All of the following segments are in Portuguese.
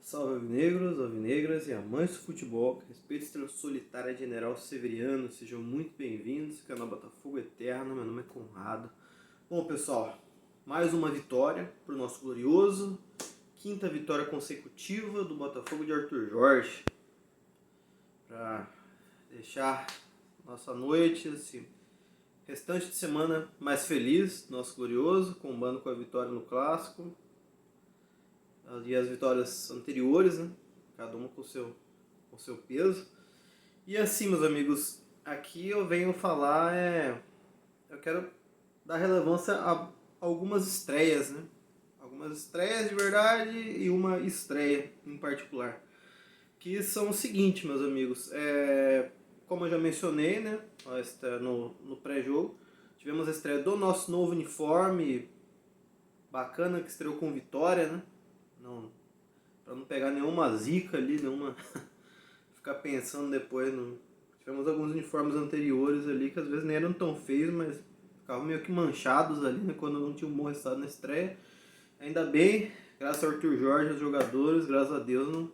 Salve alvinegros, alvinegras e amantes do futebol, que respeito a estrela solitária General Severiano, sejam muito bem-vindos, canal Botafogo Eterno, meu nome é Conrado. Bom pessoal, mais uma vitória para o nosso glorioso, quinta vitória consecutiva do Botafogo de Arthur Jorge, para deixar nossa noite, assim, restante de semana mais feliz, nosso glorioso, combando com a vitória no Clássico. E as vitórias anteriores, né? Cada uma com o seu peso. E assim, meus amigos, aqui eu venho falar, eu quero dar relevância a algumas estreias, né? Algumas estreias de verdade e uma estreia em particular. Que são o seguinte, meus amigos, como eu já mencionei, né? No pré-jogo, tivemos a estreia do nosso novo uniforme bacana, que estreou com vitória, né? Para não pegar nenhuma zica ali, nenhuma ficar pensando depois. Tivemos alguns uniformes anteriores ali que às vezes nem eram tão feios, mas ficavam meio que manchados ali, né, quando não tinha um bom resultado na estreia. Ainda bem, graças ao Arthur Jorge, aos jogadores, graças a Deus,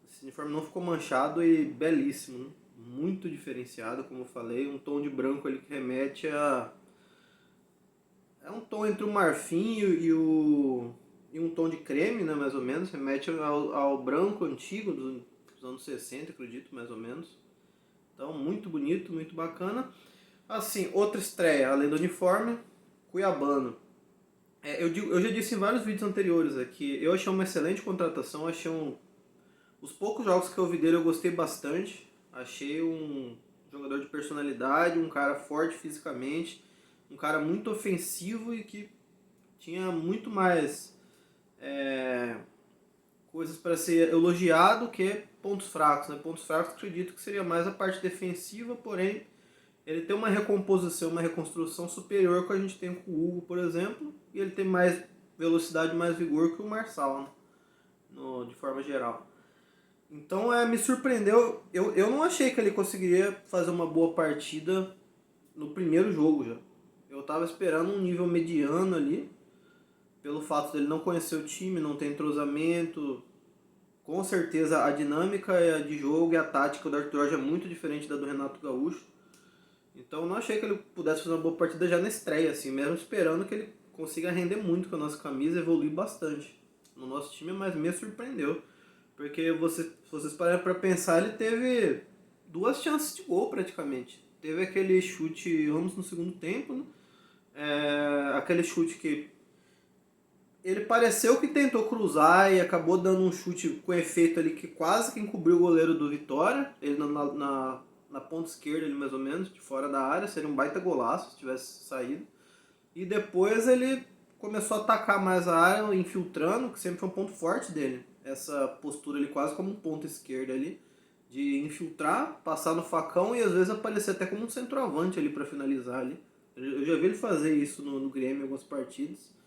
esse uniforme não ficou manchado e belíssimo, né? Muito diferenciado, como eu falei, um tom de branco ali que remete a... É um tom entre o marfim e um tom de creme, né, mais ou menos, remete ao branco antigo dos anos 60, acredito, mais ou menos. Então, muito bonito, muito bacana. Assim, outra estreia, além do uniforme, Cuiabano. Eu já disse em vários vídeos anteriores aqui, eu achei uma excelente contratação, os poucos jogos que eu vi dele eu gostei bastante. Achei um jogador de personalidade, um cara forte fisicamente, um cara muito ofensivo e que tinha muito mais coisas para ser elogiado que pontos fracos, né? Pontos fracos acredito que seria mais a parte defensiva, porém ele tem uma recomposição, uma reconstrução superior que a gente tem com o Hugo, por exemplo, e ele tem mais velocidade, mais vigor que o Marçal, né? De forma geral. Então me surpreendeu, eu não achei que ele conseguiria fazer uma boa partida no primeiro jogo já. Eu estava esperando um nível mediano ali, pelo fato dele não conhecer o time, não ter entrosamento. Com certeza a dinâmica de jogo e a tática do Arthur Jorge é muito diferente da do Renato Gaúcho. Então não achei que ele pudesse fazer uma boa partida já na estreia, assim, mesmo esperando que ele consiga render muito com a nossa camisa e evoluir bastante no nosso time, mas me surpreendeu. Porque se vocês pararem para pensar, ele teve duas chances de gol praticamente. Teve aquele chute ambos no segundo tempo, né? Aquele chute que ele pareceu que tentou cruzar e acabou dando um chute com efeito ali que quase que encobriu o goleiro do Vitória. Ele na ponta esquerda, ali mais ou menos, de fora da área. Seria um baita golaço se tivesse saído. E depois ele começou a atacar mais a área, infiltrando, que sempre foi um ponto forte dele. Essa postura ali quase como um ponto esquerdo ali, de infiltrar, passar no facão e às vezes aparecer até como um centroavante ali para finalizar ali. Eu já vi ele fazer isso no Grêmio em algumas partidas.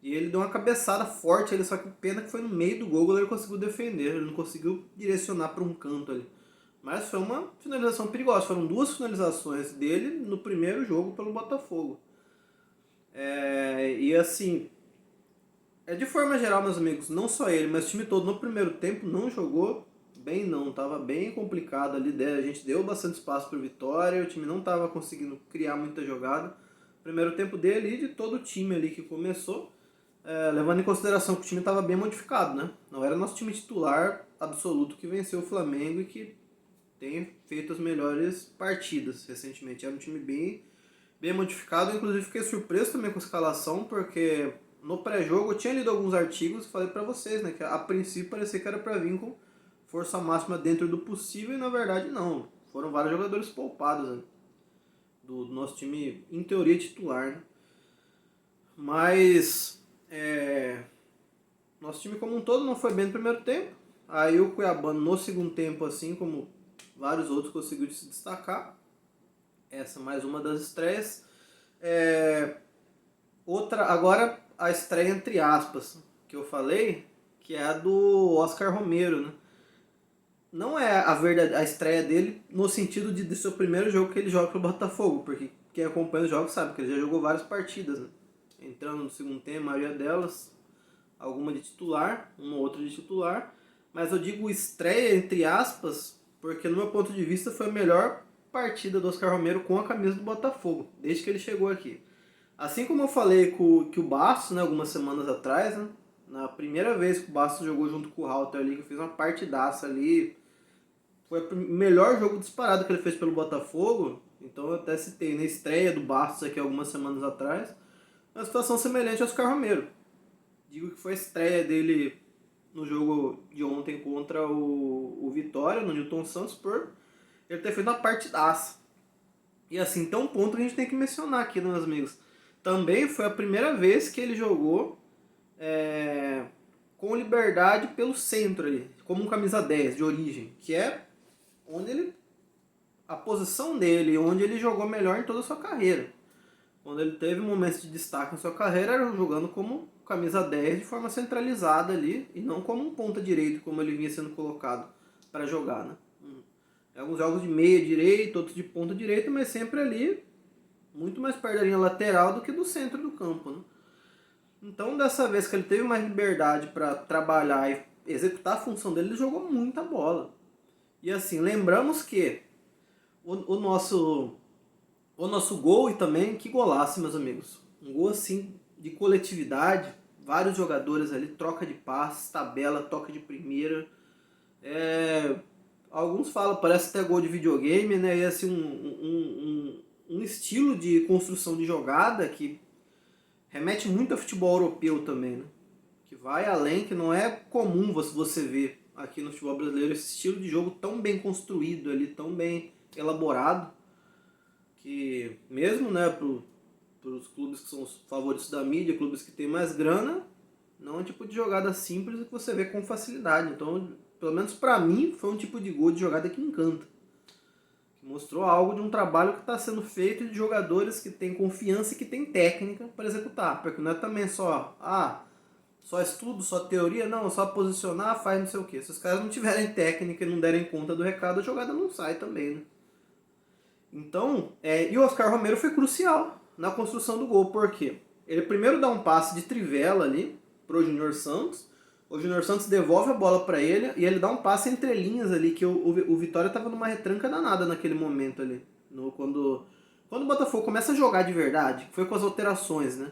E ele deu uma cabeçada forte ali, só que pena que foi no meio do gol, o goleiro conseguiu defender, ele não conseguiu direcionar para um canto ali. Mas foi uma finalização perigosa, foram duas finalizações dele no primeiro jogo pelo Botafogo. E assim, de forma geral, meus amigos, não só ele, mas o time todo no primeiro tempo não jogou bem não, tava bem complicado ali, a gente deu bastante espaço para Vitória, o time não tava conseguindo criar muita jogada. Primeiro tempo dele e de todo o time ali que começou, levando em consideração que o time estava bem modificado, né? Não era nosso time titular absoluto que venceu o Flamengo e que tem feito as melhores partidas recentemente. Era um time bem modificado, inclusive fiquei surpreso também com a escalação, porque no pré-jogo eu tinha lido alguns artigos e falei pra vocês, né, que a princípio parecia que era pra vir com força máxima dentro do possível e na verdade não. Foram vários jogadores poupados, né, do nosso time, em teoria, titular, né? Mas nosso time como um todo não foi bem no primeiro tempo. Aí o Cuiabano no segundo tempo, assim como vários outros, conseguiu se destacar. Essa mais uma das estreias. Outra, agora a estreia entre aspas, que eu falei, que é a do Oscar Romero, né? Não é a estreia dele no sentido de ser o primeiro jogo que ele joga pro Botafogo, porque quem acompanha os jogos sabe que ele já jogou várias partidas, né? Entrando no segundo tempo, a maioria delas, alguma de titular, uma outra de titular, mas eu digo estreia entre aspas, porque no meu ponto de vista foi a melhor partida do Oscar Romero com a camisa do Botafogo, desde que ele chegou aqui. Assim como eu falei que o Bastos, né, algumas semanas atrás, né, na primeira vez que o Bastos jogou junto com o Halter ali, que fez uma partidaça ali, foi o melhor jogo disparado que ele fez pelo Botafogo, então eu até citei na estreia do Bastos aqui algumas semanas atrás, uma situação semelhante ao Oscar Romero. Digo que foi a estreia dele no jogo de ontem contra o Vitória, no Newton Santos, por ele ter feito uma partidaça. E assim, tem um ponto que a gente tem que mencionar aqui, né, meus amigos. Também foi a primeira vez que ele jogou com liberdade pelo centro ali, como um camisa 10 de origem, que é onde ele, a posição dele, onde ele jogou melhor em toda a sua carreira. Quando ele teve momentos de destaque na sua carreira, era jogando como camisa 10 de forma centralizada ali, e não como um ponta direito, como ele vinha sendo colocado para jogar, né? Alguns jogos de meia direita, outros de ponta direita, mas sempre ali, muito mais perto da linha lateral do que do centro do campo, né? Então, dessa vez que ele teve mais liberdade para trabalhar e executar a função dele, ele jogou muita bola. E assim, lembramos que o nosso gol, e também, que golaço, meus amigos. Um gol assim de coletividade, vários jogadores ali, troca de passes, tabela, toca de primeira. Alguns falam, parece até gol de videogame, né? E assim, um estilo de construção de jogada que remete muito ao futebol europeu também, né? Que vai além, que não é comum você ver aqui no futebol brasileiro esse estilo de jogo tão bem construído ali, tão bem elaborado, que mesmo, né, para os clubes que são os favoritos da mídia, clubes que têm mais grana, não é um tipo de jogada simples que você vê com facilidade. Então, pelo menos para mim, foi um tipo de gol de jogada que encanta. Que mostrou algo de um trabalho que está sendo feito de jogadores que têm confiança e que têm técnica para executar. Porque não é também só estudo, só teoria, não, só posicionar, faz não sei o que. Se os caras não tiverem técnica e não derem conta do recado, a jogada não sai também, né? Então, e o Oscar Romero foi crucial na construção do gol, porque ele primeiro dá um passe de trivela ali pro Júnior Santos, o Júnior Santos devolve a bola para ele e ele dá um passe entre linhas ali, que o Vitória tava numa retranca danada naquele momento ali, quando o Botafogo começa a jogar de verdade, foi com as alterações, né?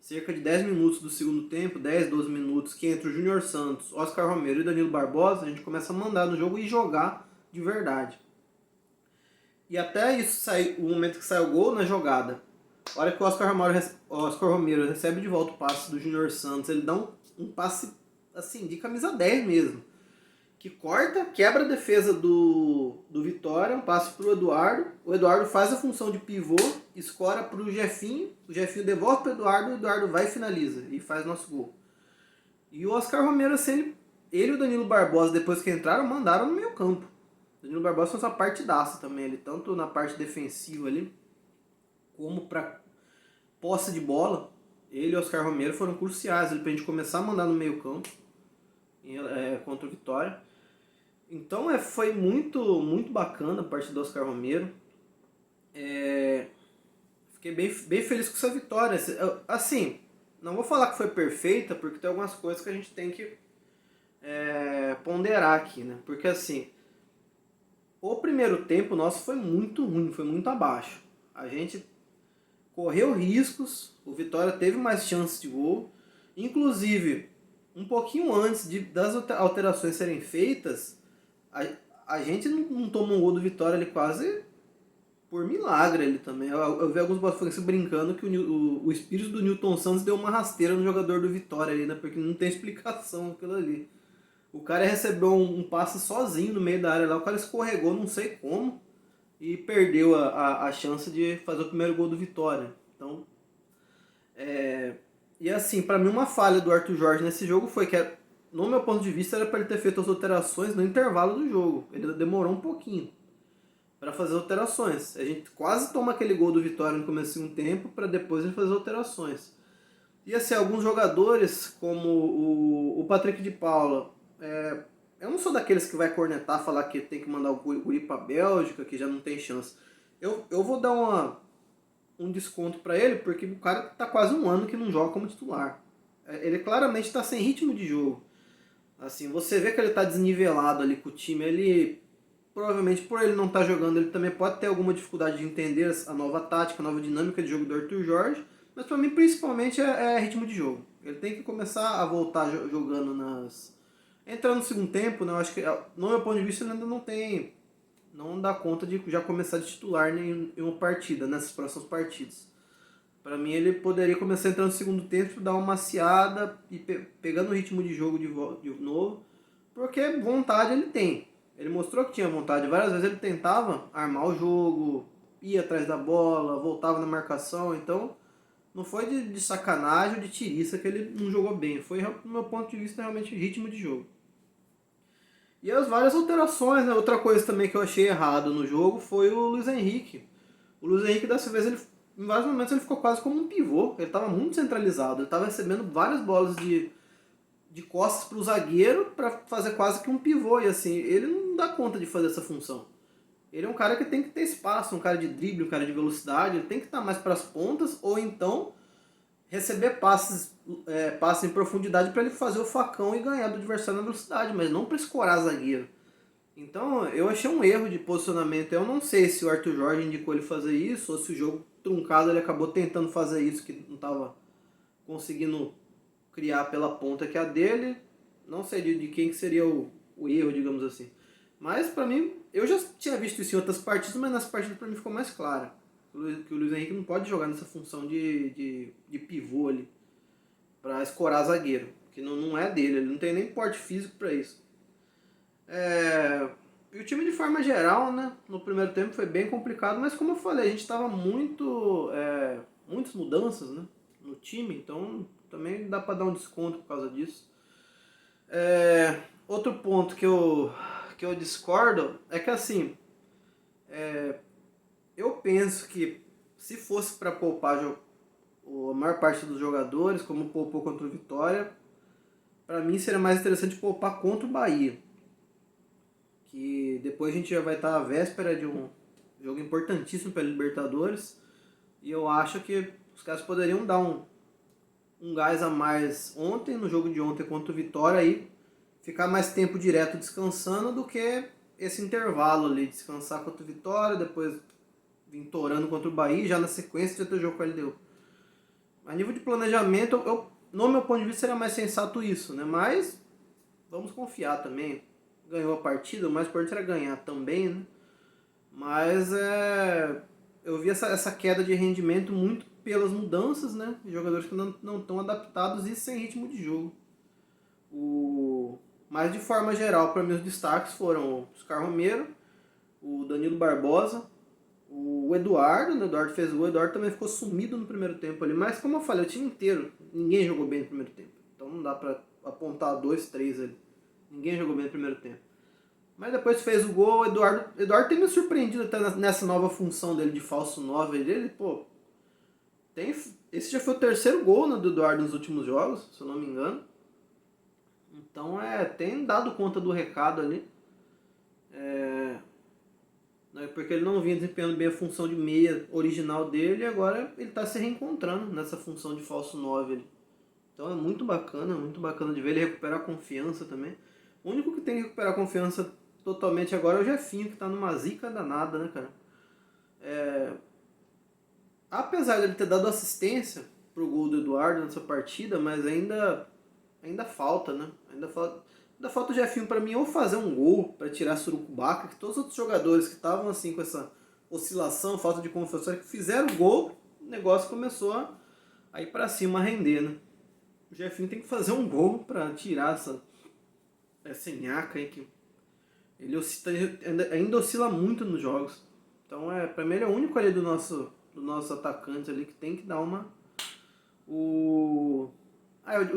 Cerca de 10 minutos do segundo tempo, 10, 12 minutos, que entre o Júnior Santos, Oscar Romero e Danilo Barbosa, a gente começa a mandar no jogo e jogar de verdade. E até isso sair, o momento que sai o gol na jogada, a hora que o Oscar Romero recebe de volta o passe do Júnior Santos, ele dá um passe assim, de camisa 10 mesmo. Que corta, quebra a defesa do Vitória, um passe pro Eduardo. O Eduardo faz a função de pivô, escora pro Jefinho. O Jefinho devolve pro Eduardo, o Eduardo vai e finaliza. E faz nosso gol. E o Oscar Romero, assim, ele e o Danilo Barbosa, depois que entraram, mandaram no meio campo. O Danilo Barbosa fez uma partidaça também, ele, tanto na parte defensiva ali, como para posse de bola. Ele e o Oscar Romero foram cruciais pra gente começar a mandar no meio campo contra o Vitória. Então foi muito, muito bacana a parte do Oscar Romero. Fiquei bem feliz com essa vitória. Assim, não vou falar que foi perfeita, porque tem algumas coisas que a gente tem que ponderar aqui, né? Porque assim, o primeiro tempo nosso foi muito ruim, foi muito abaixo. A gente correu riscos, o Vitória teve mais chances de gol. Inclusive, um pouquinho antes das alterações serem feitas, a gente não toma um gol do Vitória ali quase por milagre ali também. Eu vi alguns botafoguenses brincando que o espírito do Newton Santos deu uma rasteira no jogador do Vitória ali, né? Porque não tem explicação aquilo ali. O cara recebeu um passe sozinho no meio da área lá, o cara escorregou, não sei como, e perdeu a chance de fazer o primeiro gol do Vitória. Então, e assim, pra mim uma falha do Arthur Jorge nesse jogo foi que, no meu ponto de vista, era para ele ter feito as alterações no intervalo do jogo. Ele demorou um pouquinho para fazer as alterações. A gente quase toma aquele gol do Vitória no começo do segundo tempo para depois ele fazer as alterações. E assim, alguns jogadores, como o Patrick de Paula, eu não sou daqueles que vai cornetar, falar que tem que mandar o guri pra Bélgica, que já não tem chance. Eu vou dar um desconto para ele, porque o cara tá quase um ano que não joga como titular. Ele claramente está sem ritmo de jogo. Assim, você vê que ele está desnivelado ali com o time. Ele, provavelmente por ele não estar jogando, ele também pode ter alguma dificuldade de entender a nova tática, a nova dinâmica de jogo do Arthur Jorge. Mas para mim, principalmente, é ritmo de jogo. Ele tem que começar a voltar jogando entrando no segundo tempo, né? Eu acho que, no meu ponto de vista, ele ainda não dá conta de já começar de titular em uma partida, nessas próximas partidas. Para mim, ele poderia começar entrando no segundo tempo, dar uma maciada e pegando o ritmo de jogo de novo, porque vontade ele tem. Ele mostrou que tinha vontade. Várias vezes ele tentava armar o jogo, ia atrás da bola, voltava na marcação. Então, não foi de sacanagem ou de tiriça que ele não jogou bem. Foi, do meu ponto de vista, realmente ritmo de jogo. E as várias alterações, né? Outra coisa também que eu achei errado no jogo foi o Luiz Henrique. O Luiz Henrique, dessa vez, em vários momentos ele ficou quase como um pivô. Ele estava muito centralizado. Ele estava recebendo várias bolas de costas para o zagueiro para fazer quase que um pivô. E assim, ele não dá conta de fazer essa função. Ele é um cara que tem que ter espaço, um cara de drible, um cara de velocidade. Ele tem que estar mais para as pontas ou então receber passes em profundidade para ele fazer o facão e ganhar do adversário na velocidade, mas não para escorar zagueiro. Então eu achei um erro de posicionamento. Eu não sei se o Arthur Jorge indicou ele fazer isso ou se o jogo truncado ele acabou tentando fazer isso, que não estava conseguindo criar pela ponta que é a dele. Não sei de quem que seria o erro, digamos assim. Mas para mim, eu já tinha visto isso em outras partidas, mas nessa partida para mim ficou mais clara. Que o Luiz Henrique não pode jogar nessa função de pivô ali para escorar zagueiro, que não é dele, ele não tem nem porte físico para isso. E o time de forma geral, né, no primeiro tempo foi bem complicado, mas como eu falei, a gente estava muitas mudanças, né, no time, então também dá para dar um desconto por causa disso. Outro ponto que eu discordo é que assim, eu penso que se fosse para poupar a maior parte dos jogadores, como poupou contra o Vitória, para mim seria mais interessante poupar contra o Bahia. Que depois a gente já vai estar à véspera de um jogo importantíssimo para a Libertadores. E eu acho que os caras poderiam dar um gás a mais ontem, no jogo de ontem contra o Vitória, aí ficar mais tempo direto descansando do que esse intervalo ali, descansar contra o Vitória, depois vir torando contra o Bahia, já na sequência já ter o jogo com a LDU. A nível de planejamento, no meu ponto de vista seria mais sensato isso, né? Mas vamos confiar também. Ganhou a partida, o mais importante era ganhar também, né? Mas eu vi essa queda de rendimento muito pelas mudanças, né? De jogadores que não estão adaptados e sem ritmo de jogo. Mas de forma geral, para mim os destaques foram o Oscar Romero, o Danilo Barbosa, o Eduardo, né? O Eduardo fez o Eduardo também ficou sumido no primeiro tempo ali. Mas como eu falei, o time inteiro, ninguém jogou bem no primeiro tempo. Então não dá para apontar 2, 3 ali. Ninguém jogou bem no primeiro tempo. Mas depois fez o gol, o Eduardo tem me surpreendido até nessa nova função dele de falso 9. Ele, pô, esse já foi o terceiro gol, né, do Eduardo nos últimos jogos, se eu não me engano. Então tem dado conta do recado ali. Porque ele não vinha desempenhando bem a função de meia original dele e agora ele está se reencontrando nessa função de falso 9 ali. Então é muito bacana de ver ele recuperar a confiança também. O único que tem que recuperar a confiança totalmente agora é o Jefinho, que está numa zica danada, né, cara? Apesar dele ter dado assistência pro gol do Eduardo nessa partida, mas ainda falta, né? Ainda falta o Jefinho para mim ou fazer um gol para tirar a surucubaca, que todos os outros jogadores que estavam assim com essa oscilação, falta de confiança, que fizeram o gol, o negócio começou a ir para cima, a render, né? O Jefinho tem que fazer um gol para tirar essa nhaca aí que ele ainda oscila muito nos jogos. Então, pra mim, ele é o único ali do nosso atacante ali que tem que dar o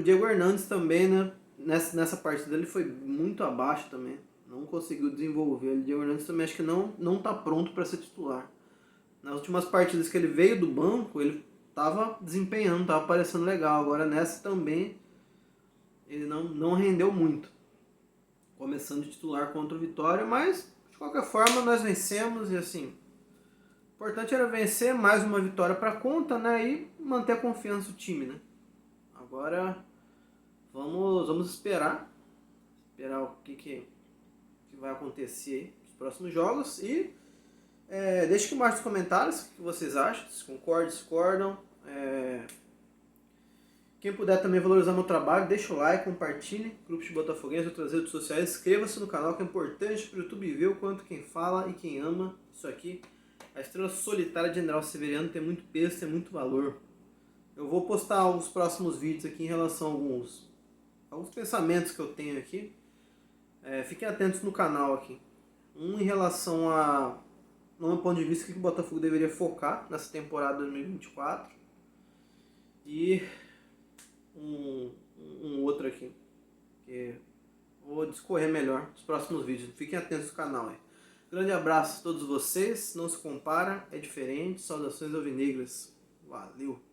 Diego Hernandes também, né? Nessa partida ele foi muito abaixo também. Não conseguiu desenvolver. O Diego Hernandes também acho que não tá pronto para ser titular. Nas últimas partidas que ele veio do banco, ele tava desempenhando, tava parecendo legal. Agora nessa também ele não rendeu muito. Começando de titular contra o Vitória, mas de qualquer forma nós vencemos e assim, o importante era vencer, mais uma vitória para conta, né, e manter a confiança do time, né. Agora vamos esperar o que vai acontecer aí nos próximos jogos e deixe aqui embaixo nos comentários o que vocês acham, se concordam, discordam. Quem puder também valorizar meu trabalho, deixa o like, compartilhe, grupos de botafoguenses, outras redes sociais, inscreva-se no canal que é importante para o YouTube ver o quanto quem fala e quem ama isso aqui. A estrela solitária de General Severiano tem muito peso, tem muito valor. Eu vou postar alguns próximos vídeos aqui em relação a alguns pensamentos que eu tenho aqui. Fiquem atentos no canal aqui. Em relação a, no meu ponto de vista, que o Botafogo deveria focar nessa temporada 2024. E um outro aqui, que vou discorrer melhor nos próximos vídeos. Fiquem atentos no canal aí. Grande abraço a todos vocês. Não se compara, é diferente. Saudações alvinegras. Valeu!